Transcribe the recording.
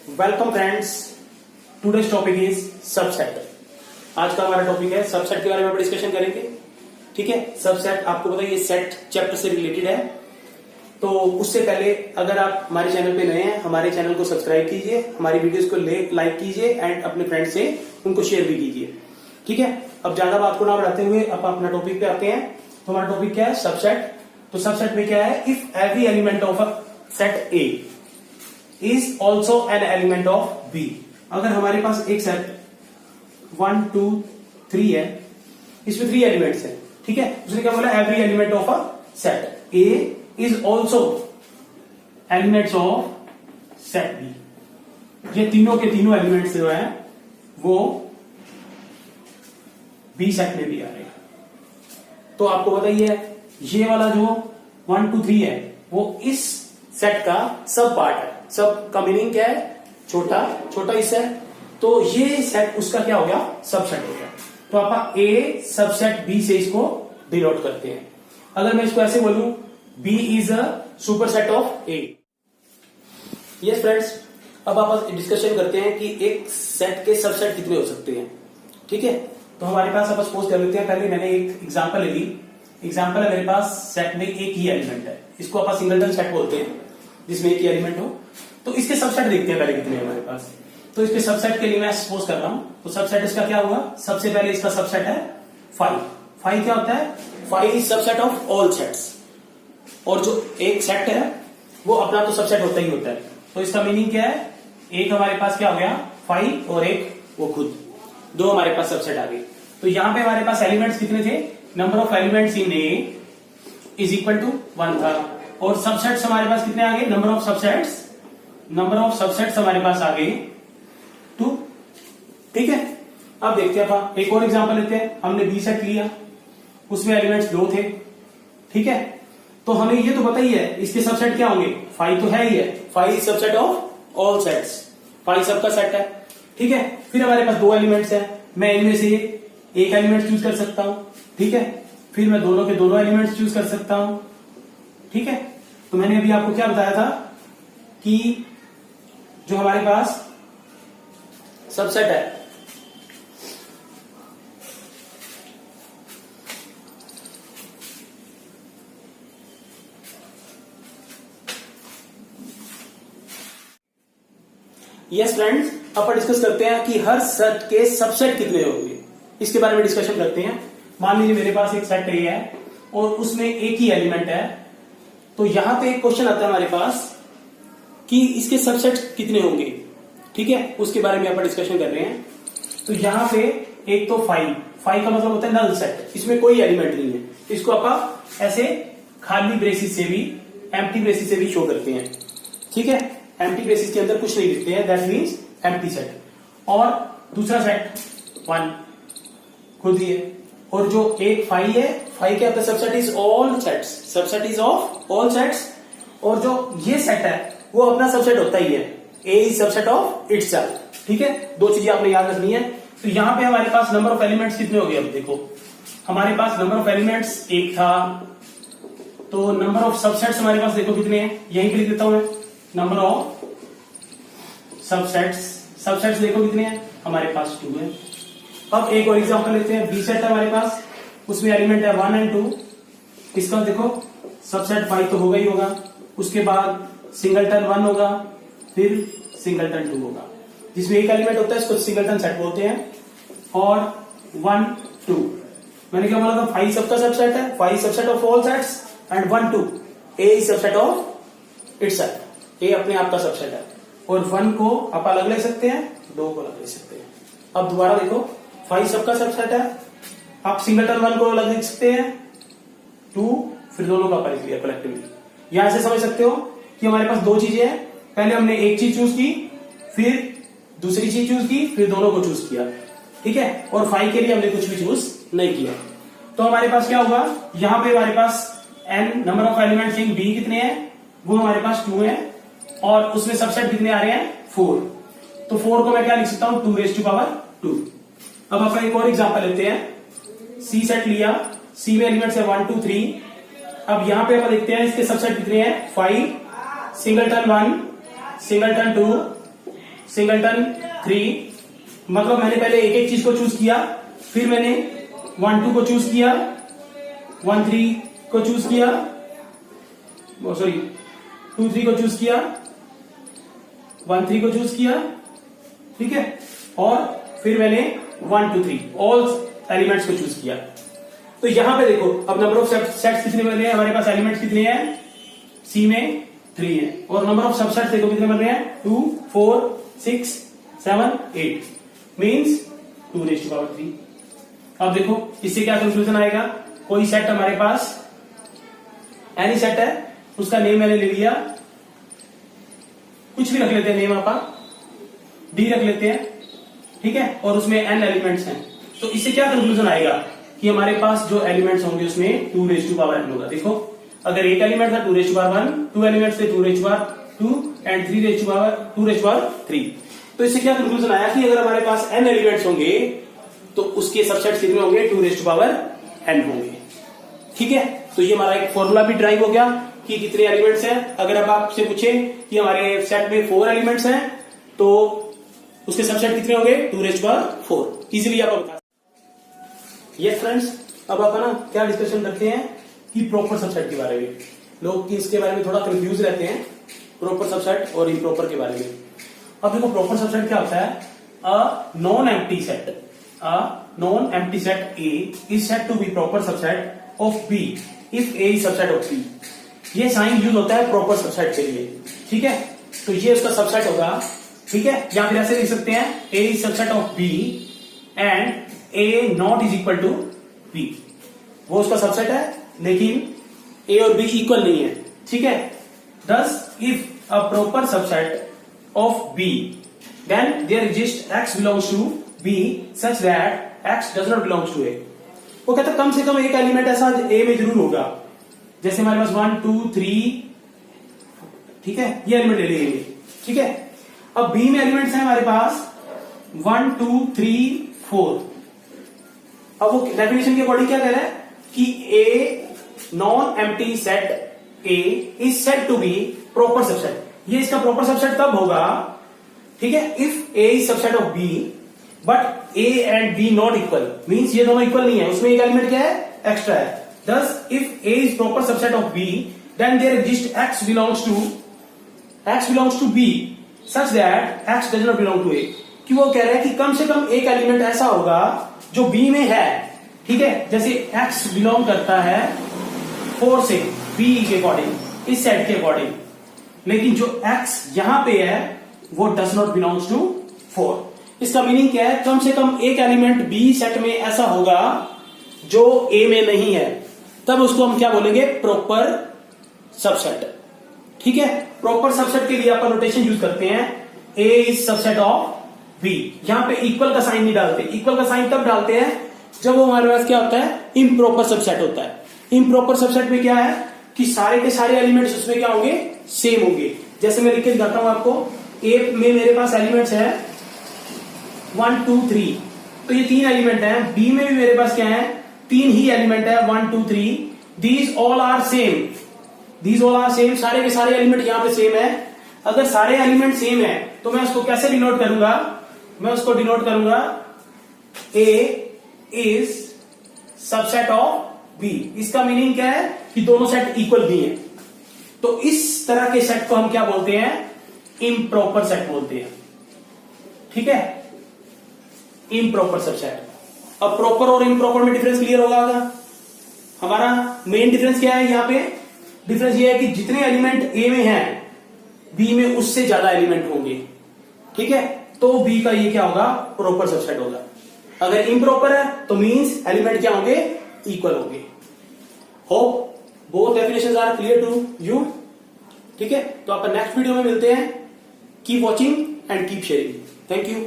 Welcome friends, today's topic is subset. आज का हमारा टॉपिक है सबसेट के बारे में डिस्कशन करेंगे। ठीक है, सबसेट आपको पता है ये सेट चैप्टर से रिलेटेड है। तो उससे पहले अगर आप हमारे चैनल पे नए हैं, हमारे चैनल को सब्सक्राइब कीजिए, हमारी वीडियोस को लाइक कीजिए एंड अपने फ्रेंड से उनको शेयर भी कीजिए। ठीक है, अब ज्यादा बात को ना बढ़ाते हुए अब अपना टॉपिक पे आते हैं। तो हमारा टॉपिक क्या है? सबसेट। तो सबसेट में क्या है? If every element of a set A is also an element of B. अगर हमारे पास एक सेट 1 2 3 है, इसमें 3 एलिमेंट्स है। ठीक है, उसने क्या बोला? Every element of a set A is also elements of set B. ये तीनों के तीनों एलिमेंट्स जो है वो बी सेट में भी आ रहे हैं। तो आपको बताइए ये वाला जो 1 2 3 है वो इस सेट का सब पार्ट है। सब का मीनिंग क्या है? छोटा छोटा हिस्सा है। तो ये सेट उसका क्या हो गया? सबसेट हो गया। तो आप ए सबसेट बी से इसको डिनोट करते हैं। अगर मैं इसको ऐसे बोलूं, B is a superset of A. Yes friends, अब आप डिस्कशन करते हैं कि एक सेट के सबसेट कितने हो सकते हैं। ठीक है, तो हमारे पास आप सपोज कर लेते हैं, पहले मैंने एक एग्जांपल ले ली। एग्जांपल है मेरे पास सेट में एक ही एलिमेंट है, इसको आप सिंगलटन सेट बोलते हैं, जिसमें एक ही एलिमेंट हो। तो इसके सबसेट देखते हैं पहले कितने हैं हमारे पास। तो इसके सबसेट के लिए मैं सपोज कर रहा हूं, तो सबसेट इसका क्या हुआ? सबसे पहले इसका सबसेट है 5। 5 क्या होता है? 5 is subset of all sets. और जो एक सेट है वो अपना तो सबसेट होता ही होता है। तो इसका मीनिंग क्या है? एक हमारे पास क्या हो गया? 5 और एक वो खुद, दो हमारे पास सबसेट आ गए। तो यहां पे हमारे पास एलिमेंट्स कितने थे? Number of elements in A is equal to 1 था। और सबसेट्स हमारे पास कितने आ गए? नंबर ऑफ सबसेट्स हमारे पास आ गए 2। ठीक है, अब देखते हैं आप एक और एग्जांपल लेते हैं। हमने बी सेट लिया, उसमें एलिमेंट्स 2 थे। ठीक है, तो हमें ये तो पता ही है इसके सबसेट क्या होंगे? 5 तो है ही है। 5 is subset of all sets. 5 सबका सेट है। ठीक है, फिर हमारे पास 2 एलिमेंट्स है, मैं इनमें से एक एलिमेंट चूज कर सकता हूं। ठीक है, फिर मैं दोनों के दोनों एलिमेंट्स चूज कर सकता हूं। ठीक है, तो मैंने अभी आपको क्या बताया था कि जो हमारे पास सबसेट है यस फ्रेंड्स, अपन डिस्कस करते हैं कि हर सेट के सबसेट कितने होंगे, इसके बारे में डिस्कशन करते हैं। मान लीजिए मेरे पास एक सेट ए है और उसमें एक ही एलिमेंट है। तो यहां पे एक क्वेश्चन आता है हमारे पास कि इसके सबसेट कितने होंगे। ठीक है, उसके बारे में अपन डिस्कशन कर रहे हैं। तो यहां पे एक तो 5 का मतलब होता है नल सेट, इसमें कोई एलिमेंट नहीं है। इसको आप ऐसे खाली ब्रेसिस से भी, एम्प्टी ब्रेसिस से भी शो करते हैं। ठीक है, एम्प्टी ब्रेसिस के अंदर कुछ नहीं लिखते हैं, दैट मीन्स एम्प्टी सेट। और दूसरा सेट 1 खुद ही है। और जो एक 5 है, 5 के अंदर subset is all sets, subset is of all sets. और जो ये सेट है वो अपना सबसेट होता ही है, ए इज सबसेट ऑफ इटसेल्फ। ठीक है, 2 चीजें आपने याद रखनी है। तो यहां पे हमारे पास नंबर ऑफ एलिमेंट्स कितने हो गए? अब देखो हमारे पास नंबर ऑफ एलिमेंट्स 1 था। तो नंबर ऑफ सबसेट्स हमारे पास देखो कितने हैं, यहीं पे लिख देता हूं मैं। नंबर ऑफ सबसेट्स देखो कितने हैं? हमारे पास 2 है। अब एक और एग्जांपल लेते हैं। बी सेट है हमारे पास, उसमें एलिमेंट है 1 और 2। इसका देखो सबसेट 5 तो होगा ही होगा। उसके बाद सिंगलटन 1 होगा, फिर सिंगलटन 2 होगा। जिसमें एक एलिमेंट होता है इसको सिंगलटन सेट बोलते हैं। और 1 2 मैंने क्या बोला था? 5 सबका सबसेट है, 5 subset of all sets and 1 2 A is subset of itself. A अपने आप का सबसेट है। और 1 को आप अलग ले सकते हैं, 2 को अलग ले सकते हैं। अब दोबारा देखो 5 सबका सबसेट है, आप सिंगलटन 1 को अलग लिख सकते हैं, 2 फिर दोनों का लिख लिया कलेक्टिवली। यहां से समझ सकते हो कि हमारे पास 2 चीजें हैं। पहले हमने एक चीज चूज की, फिर दूसरी चीज चूज की, फिर दोनों को चूज किया। ठीक है, और 5 के लिए हमने कुछ भी चूज नहीं किया। तो हमारे पास क्या हुआ? यहां पे हमारे पास N number of elements in B कितने हैं? वो हमारे पास 2 है। और उसमें सबसेट कितने आ रहे हैं? 4। तो 4 को मैं क्या लिख सकता हूं? 2⁻²। अब अपना एक और एग्जांपल लेते हैं। सी सेट लिया, सी में एलिमेंट्स है 1 2 3। अब यहां पे हम देखते हैं इसके सबसेट कितने हैं? 5, सिंगलटन 1, सिंगलटन 2 सिंगलटन 3, मतलब मैंने पहले एक एक चीज को चूज किया, फिर मैंने 1 2 को चूज किया, 1 3 को चूज किया, सॉरी 2 3 को चूज किया, 1 3 को चूज किया, ठीक है, और फिर मैंने 1 2 3 ऑल एलिमेंट्स को चूज किया। तो यहां पे देखो अब नंबर ऑफ सेट्स कितने बन रहे हैं, हमारे पास एलिमेंट्स कितने हैं, सी में 3 है, और नंबर ऑफ सबसेट्स देखो कितने बन रहे हैं, 2 4 6 7 8 मीन्स 2⁻3। अब देखो इससे क्या कंक्लूजन आएगा, कोई सेट हमारे पास एनी सेट है, उसका नेम मैंने ले लिया, कुछ भी रख लेते हैं नेम, आप डी रख लेते हैं, ठीक है, और उसमें एन एलिमेंट्स हैं। तो इससे क्या कंक्लूजन आएगा कि हमारे पास जो एलिमेंट्स होंगे उसमें 2⁻n होगा। देखो अगर एक एलिमेंट था 2⁻1, 2 एलिमेंट्स थे 2⁻2 एंड 2⁻3। तो इससे क्या कंक्लूजन आया कि अगर हमारे पास n एलिमेंट्स होंगे तो उसके सबसेट्स कितने होंगे, 2⁻n होंगे, ठीक है। तो ये हमारा एक फॉर्मूला भी ड्राइव हो गया कि कितने एलिमेंट्स हैं। अगर अब आपसे पूछे कि हमारे सेट में 4 एलिमेंट्स हैं तो उसके सबसेट कितने होंगे, 2⁻4। इजीली आप बता। यस फ्रेंड्स, अब आप ना क्या डिस्कशन करते हैं कि प्रॉपर सबसेट के बारे में। लोग कि इसके बारे में थोड़ा कंफ्यूज रहते हैं, प्रॉपर सबसेट और इम्प्रॉपर के बारे में। अब देखो प्रॉपर सबसेट क्या होता है, a non empty set A is said to be proper subset of B if A is subset of B। ये साइन यूज होता है प्रॉपर सबसेट के लिए, ठीक है। तो ये उसका सबसेट होगा, ठीक है, या फिर ऐसे लिख सकते हैं A is subset of B and A not is equal to B। वो उसका सबसेट है लेकिन A और B इक्वल नहीं है, ठीक है। Thus if a proper subset of B then there exists X belongs to B such that X does not belongs to A। वो कहता है कम से कम एक एलिमेंट ऐसा A में जरूर होगा, जैसे हमारे पास 1 2 3, ठीक है, ये एलिमेंट ले लेंगे, ठीक है। अब B में एलिमेंट्स हैं हमारे पास 1 2 3 4। अब वो डेफिनेशन के अकॉर्डिंग क्या कह रहा है कि A non empty set A is said to be proper subset. ये इसका प्रॉपर सबसेट तब होगा, ठीक है, if A is subset of B but A and B not equal, means ये दोनों इक्वल नहीं है, उसमें एक एलिमेंट क्या है, एक्स्ट्रा है। Thus if A is proper subset of B then there exists X belongs to B such that X does not belong to A। कि वो कह रहा है कि कम से कम एक एलिमेंट ऐसा होगा जो B में है, ठीक है, जैसे X बिलोंग करता है 4 से B के अकॉर्डिंग, इस सेट के अकॉर्डिंग, लेकिन जो X यहां पे है वो डज नॉट बिलोंग्स टू 4। इसका मीनिंग क्या है, कम से कम एक एलिमेंट B सेट में ऐसा होगा जो A में नहीं है, तब उसको हम क्या बोलेंगे, प्रॉपर सबसेट, ठीक है। प्रॉपर सबसेट के लिए अपन नोटेशन यूज करते हैं A is subset of B। यहां पे इक्वल का साइन नहीं डालते, इक्वल का साइन तब डालते हैं जब वो हमारे पास क्या होता है, इम्प्रॉपर सबसेट होता है। इम्प्रॉपर सबसेट में क्या है कि सारे के सारे एलिमेंट्स उसमें क्या होंगे, सेम होंगे। जैसे मैं लिख के दिखाता हूं आपको, A में मेरे पास एलिमेंट्स है 1 2 3, तो ये 3 एलिमेंट है। B में भी मेरे पास क्या है, 3 ही एलिमेंट है 1 2 3। दीज ऑल आर सेम, सारे के सारे एलिमेंट यहां पे सेम है। अगर सारे एलिमेंट सेम है तो मैं उसको कैसे डिनोट करूंगा, मैं उसको डिनोट करूंगा A is subset of B। इसका मीनिंग क्या है कि दोनों सेट इक्वल भी हैं। तो इस तरह के सेट को हम क्या बोलते हैं, इम्प्रॉपर सेट बोलते हैं, ठीक है, इम्प्रॉपर सबसेट। अब प्रॉपर और इम्प्रॉपर में डिफरेंस क्लियर होगा। हमारा मेन डिफरेंस क्या है, यहां पे डिफरेंस ये है कि जितने एलिमेंट A में हैं B में उससे ज्यादा एलिमेंट होंगे, ठीक है, तो B का ये क्या होगा, प्रॉपर सबसेट होगा। अगर इम्प्रॉपर है तो मींस एलिमेंट क्या होंगे, इक्वल होंगे। Hope both definitions are clear to you, ठीक है। तो अपन नेक्स्ट वीडियो में मिलते हैं। Keep watching and keep sharing. Thank you.